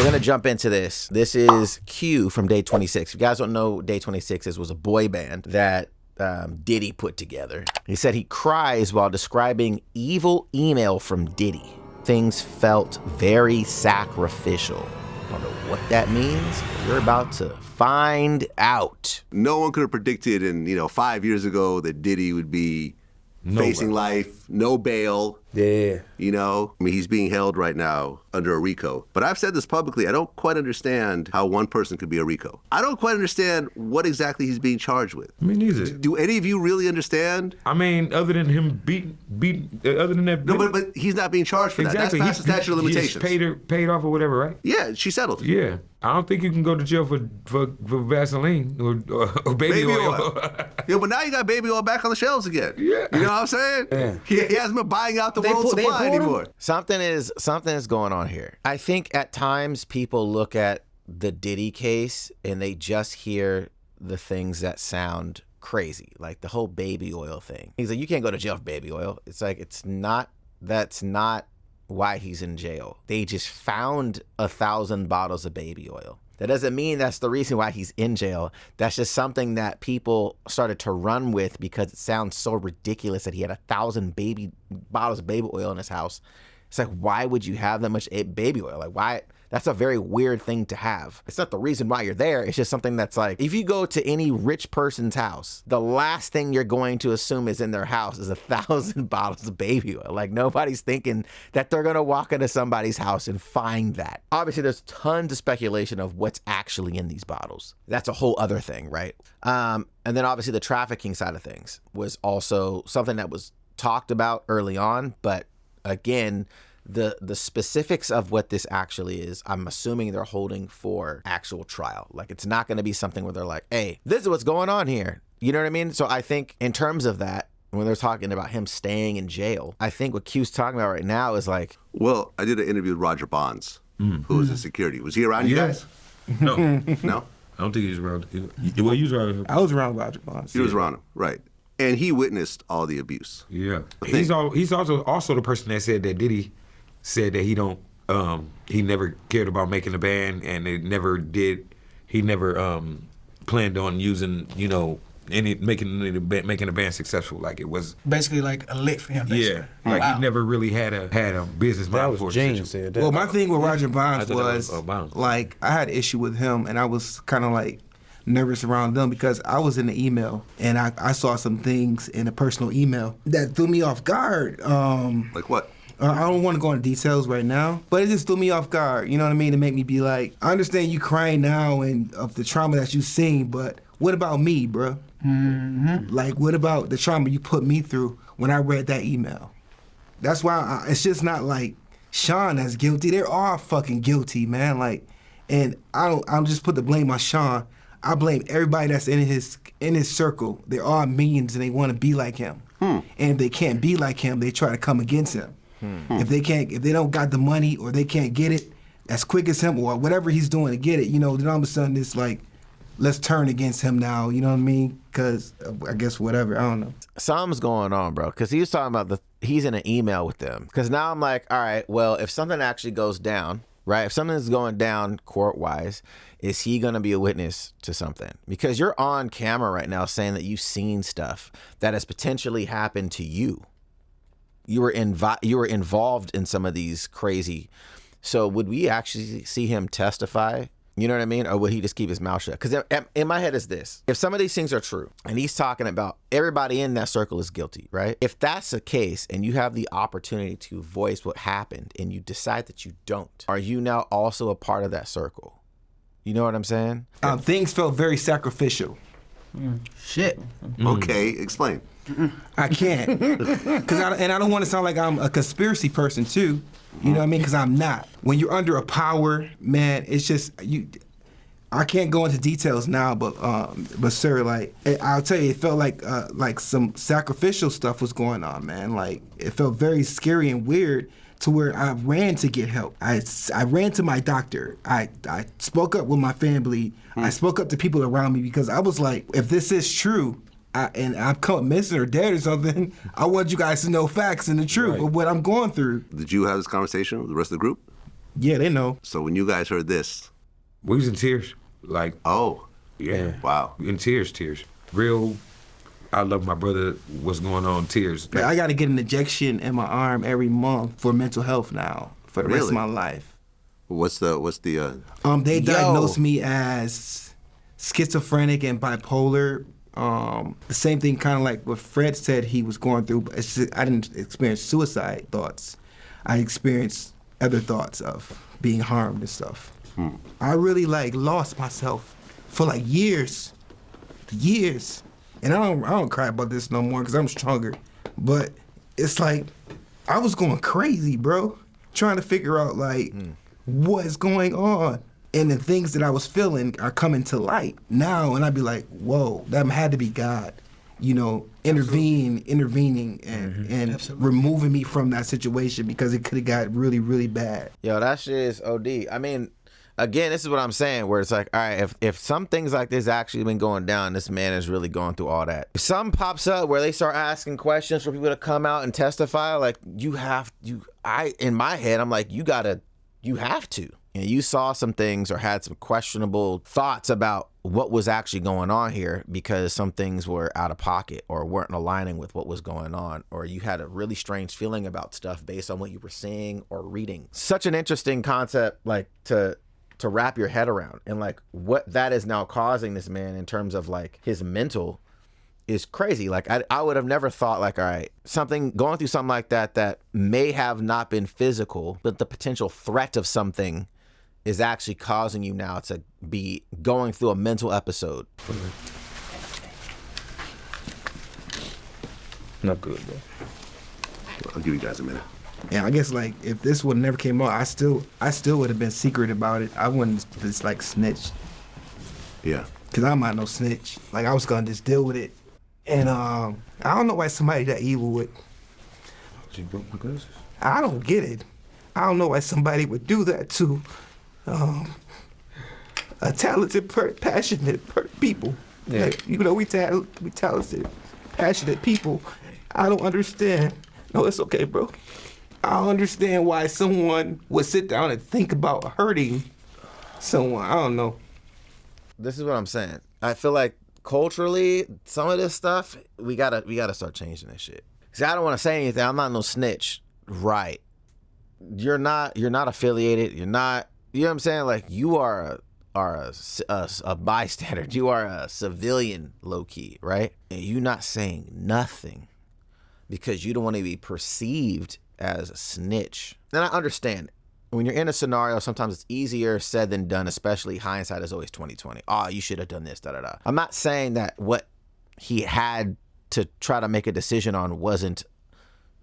we're gonna jump into this. This is Q from Day 26. If you guys don't know, Day 26 was a boy band that Diddy put together. He said he cries while describing evil email from Diddy. Things felt very sacrificial. I don't know what that means. You're about to find out. No one could have predicted 5 years ago that Diddy would be facing life, no bail. Yeah. He's being held right now under a RICO. But I've said this publicly, I don't quite understand how one person could be a RICO. I don't quite understand what exactly he's being charged with. Me neither. Do any of you really understand? I mean, other than him other than that. No, but he's not being charged for exactly. that. That's past the statute of limitations. He's paid off or whatever, right? Yeah, she settled. Yeah. I don't think you can go to jail for Vaseline or baby oil. Yeah, but now you got baby oil back on the shelves again. Yeah. You know what I'm saying? Yeah. He hasn't been buying out the world supply anymore. Something is going on here. I think at times people look at the Diddy case and they just hear the things that sound crazy, like the whole baby oil thing. He's like, you can't go to jail for baby oil. It's like, that's not why he's in jail. They just found 1,000 bottles of baby oil. That doesn't mean that's the reason why he's in jail. That's just something that people started to run with because it sounds so ridiculous that he had 1,000 bottles of baby oil in his house. It's like, why would you have that much baby oil? Like, why? That's a very weird thing to have. It's not the reason why you're there. It's just something that's like, if you go to any rich person's house, the last thing you're going to assume is in their house is 1,000 bottles of baby oil. Like, nobody's thinking that they're going to walk into somebody's house and find that. Obviously, there's tons of speculation of what's actually in these bottles. That's a whole other thing, right? And then obviously the trafficking side of things was also something that was talked about early on, but again, the specifics of what this actually is, I'm assuming they're holding for actual trial. Like, it's not going to be something where they're like, hey, this is what's going on here. You know what I mean? So I think in terms of that, when they're talking about him staying in jail, I think what Q's talking about right now is like... Well, I did an interview with Roger Bonds, who was in security. Was he around you guys? No. No? I don't think he was around. Well, he was around. I was around Roger Bonds. He was around him, right. And he witnessed all the abuse. Yeah. He's also the person that said that Diddy said that he never cared about making a band, and he never planned on using, making a band successful. Like, it was basically like a lick for him. Basically. Yeah, like he never really had a business mind for James said that. Well, my thing with Roger Bonds was like, I had an issue with him, and I was kind of like nervous around them because I was in the email and I saw some things in a personal email that threw me off guard. Like what? I don't want to go into details right now, but it just threw me off guard, you know what I mean? To make me be like, I understand you crying now and of the trauma that you've seen, but what about me, bro? Mm-hmm. Like, what about the trauma you put me through when I read that email? That's why it's just not like Sean that's guilty. They're all fucking guilty, man. Like, and I don't just put the blame on Sean. I blame everybody that's in his circle. They're all millions and they want to be like him. And if they can't be like him, they try to come against him. If they don't got the money or they can't get it as quick as him or whatever he's doing to get it, then all of a sudden it's like, let's turn against him now, you know what I mean? Because I guess whatever, I don't know. Something's going on, bro, because he was talking about he's in an email with them. Because now I'm like, all right, well, if something actually goes down, right? If something's going down court-wise, is he going to be a witness to something? Because you're on camera right now saying that you've seen stuff that has potentially happened to you. You were involved in some of these crazy. So would we actually see him testify? You know what I mean? Or would he just keep his mouth shut? Because in my head is this. If some of these things are true, and he's talking about everybody in that circle is guilty, right? If that's the case, and you have the opportunity to voice what happened, and you decide that you don't, are you now also a part of that circle? You know what I'm saying? Things felt very sacrificial. Shit. Okay, explain. I can't. And I don't want to sound like I'm a conspiracy person too. You know what I mean? Because I'm not. When you're under a power, man, it's just I can't go into details now, but sir, like I'll tell you, it felt like some sacrificial stuff was going on, man. Like it felt very scary and weird to where I ran to get help. I ran to my doctor. I spoke up with my family. I spoke up to people around me because I was like, if this is true, and I'm caught missing or dead or something, I want you guys to know facts and the truth of what I'm going through. Did you have this conversation with the rest of the group? Yeah, they know. So when you guys heard this, We was in tears. Like, oh, yeah. wow. In tears. Real, I love my brother, what's going on, tears. Like, I got to get an injection in my arm every month for mental health now for the rest of Really? my life. What's the They diagnosed me as schizophrenic and bipolar. The same thing, kind of like what Fred said he was going through. But it's just, I didn't experience suicide thoughts. I experienced other thoughts of being harmed and stuff. I really lost myself for years. And I don't cry about this no more because I'm stronger. But it's like I was going crazy, bro, trying to figure out what is going on. And the things that I was feeling are coming to light now, and I'd be like, whoa, that had to be God, intervening and removing me from that situation because it could have got really, really bad. Yo, that shit is OD. I mean, again, this is what I'm saying, where it's like, all right, if some things like this actually been going down, this man is really going through all that. If something pops up where they start asking questions for people to come out and testify, in my head, I'm like, you have to. And you saw some things or had some questionable thoughts about what was actually going on here because some things were out of pocket or weren't aligning with what was going on, or you had a really strange feeling about stuff based on what you were seeing or reading. Such an interesting concept, to wrap your head around, and what that is now causing this man in terms of his mental is crazy. I would have never thought all right, going through something like that may have not been physical, but the potential threat of something is actually causing you now to be going through a mental episode. Not good, bro. I'll give you guys a minute. And I guess if this would never came out, I still would have been secret about it. I wouldn't just snitch. Yeah. Cause I'm not no snitch. I was gonna just deal with it. And I don't know why somebody that evil would. She broke my glasses. I don't get it. I don't know why somebody would do that to a talented, passionate people. Yeah. We talented, passionate people. I don't understand. No, it's okay, bro. I don't understand why someone would sit down and think about hurting someone. I don't know. This is what I'm saying. I feel like culturally, some of this stuff, we gotta start changing this shit. See, I don't want to say anything. I'm not no snitch. Right. You're not affiliated. You're not, you know what I'm saying? You are a bystander. You are a civilian, low key, right? And you not saying nothing because you don't want to be perceived as a snitch. And I understand when you're in a scenario, sometimes it's easier said than done, especially hindsight is always 20/20. Oh, you should have done this, da-da-da. I'm not saying that what he had to try to make a decision on wasn't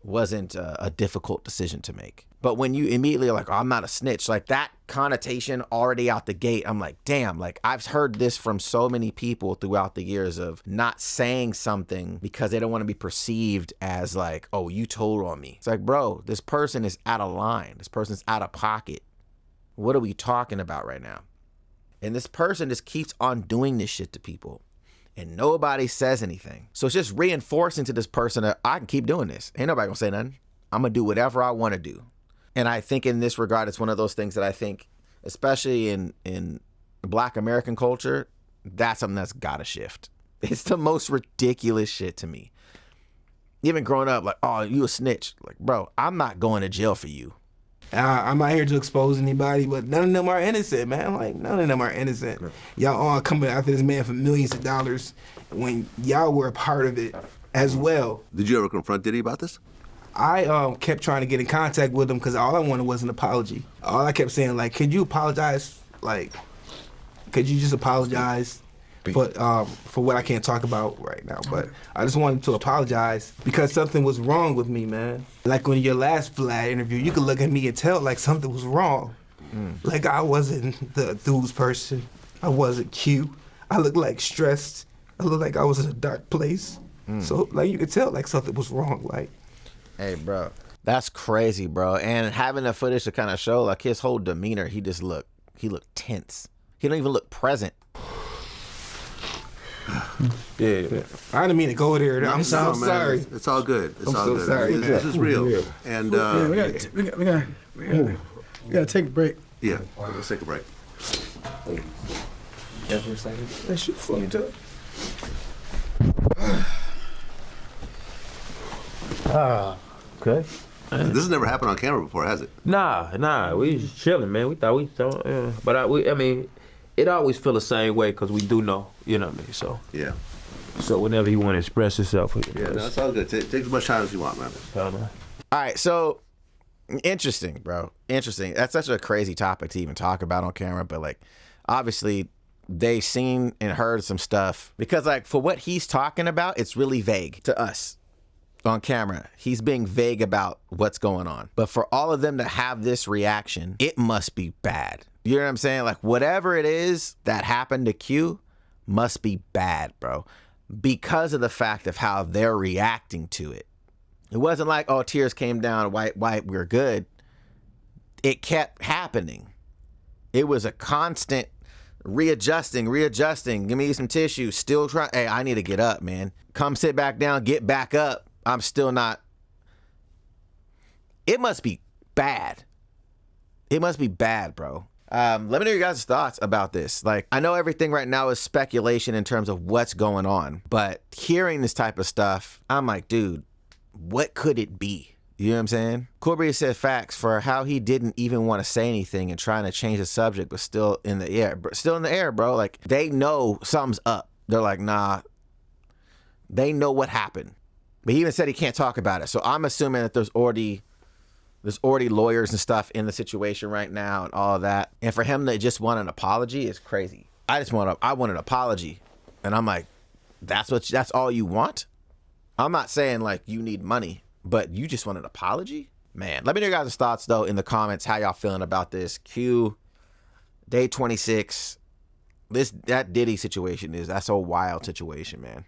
a difficult decision to make. But when you immediately are oh, I'm not a snitch, that connotation already out the gate, I'm like, damn, I've heard this from so many people throughout the years of not saying something because they don't want to be perceived as oh, you told on me. It's bro, this person is out of line. This person's out of pocket. What are we talking about right now? And this person just keeps on doing this shit to people. And nobody says anything. So it's just reinforcing to this person that I can keep doing this. Ain't nobody gonna say nothing. I'm gonna do whatever I wanna do. And I think in this regard, it's one of those things that I think, especially in Black American culture, that's something that's gotta shift. It's the most ridiculous shit to me. Even growing up, oh, you a snitch. Bro, I'm not going to jail for you. I'm not here to expose anybody, but none of them are innocent, man. None of them are innocent. Y'all all coming after this man for millions of dollars when y'all were a part of it as well. Did you ever confront Diddy about this? I kept trying to get in contact with him because all I wanted was an apology. All I kept saying, could you apologize? Could you just apologize for what I can't talk about right now? But I just wanted to apologize because something was wrong with me, man. When your last Vlad interview, you could look at me and tell something was wrong. I wasn't the enthused person. I wasn't cute. I looked stressed. I looked like I was in a dark place. So you could tell something was wrong. Hey, bro, that's crazy, bro. And having the footage to kind of show his whole demeanor, he looked tense. He don't even look present. Yeah. I didn't mean to go there. I'm so sorry. It's all good. It's I'm all so good. sorry, This is real. And we got. You gotta take a break. Yeah, let's take a break. Yeah, for a second. That shit fucked up. Okay. This has never happened on camera before, has it? Nah, we was chilling, man. We thought but I mean, it always feel the same way because we do know, you know what I mean? Yeah. So whenever you want to express yourself, Yeah, no, it's all good. Take as much time as you want, man. All right, so interesting, bro. Interesting. That's such a crazy topic to even talk about on camera, but like, obviously, they seen and heard some stuff because, like, for what he's talking about, it's really vague to us on camera. He's being vague about what's going on, but for all of them to have this reaction, it must be bad. You know what I'm saying? Like, whatever it is that happened to Q must be bad, bro, because of the fact of how they're reacting to it. It wasn't like, oh, tears came down, wipe, we're good. It kept happening. It was a constant readjusting. Give me some tissue. Still trying. Hey, I need to get up, man. Come sit back down, get back up. I'm still not. It must be bad. It must be bad, bro. Let me know your guys' thoughts about this. Like, I know everything right now is speculation in terms of what's going on, but hearing this type of stuff, I'm like, dude, what could it be? You know what I'm saying? Corby said facts for how he didn't even want to say anything and trying to change the subject, but still in the air, bro. Like, they know something's up. They're like, nah. They know what happened. But he even said he can't talk about it. So I'm assuming that there's already lawyers and stuff in the situation right now and all of that. And for him to just want an apology is crazy. I want an apology. And I'm like, that's all you want? I'm not saying like you need money, but you just want an apology? Man, let me know your guys' thoughts though in the comments, how y'all feeling about this. Q, day 26. That Diddy situation that's a wild situation, man.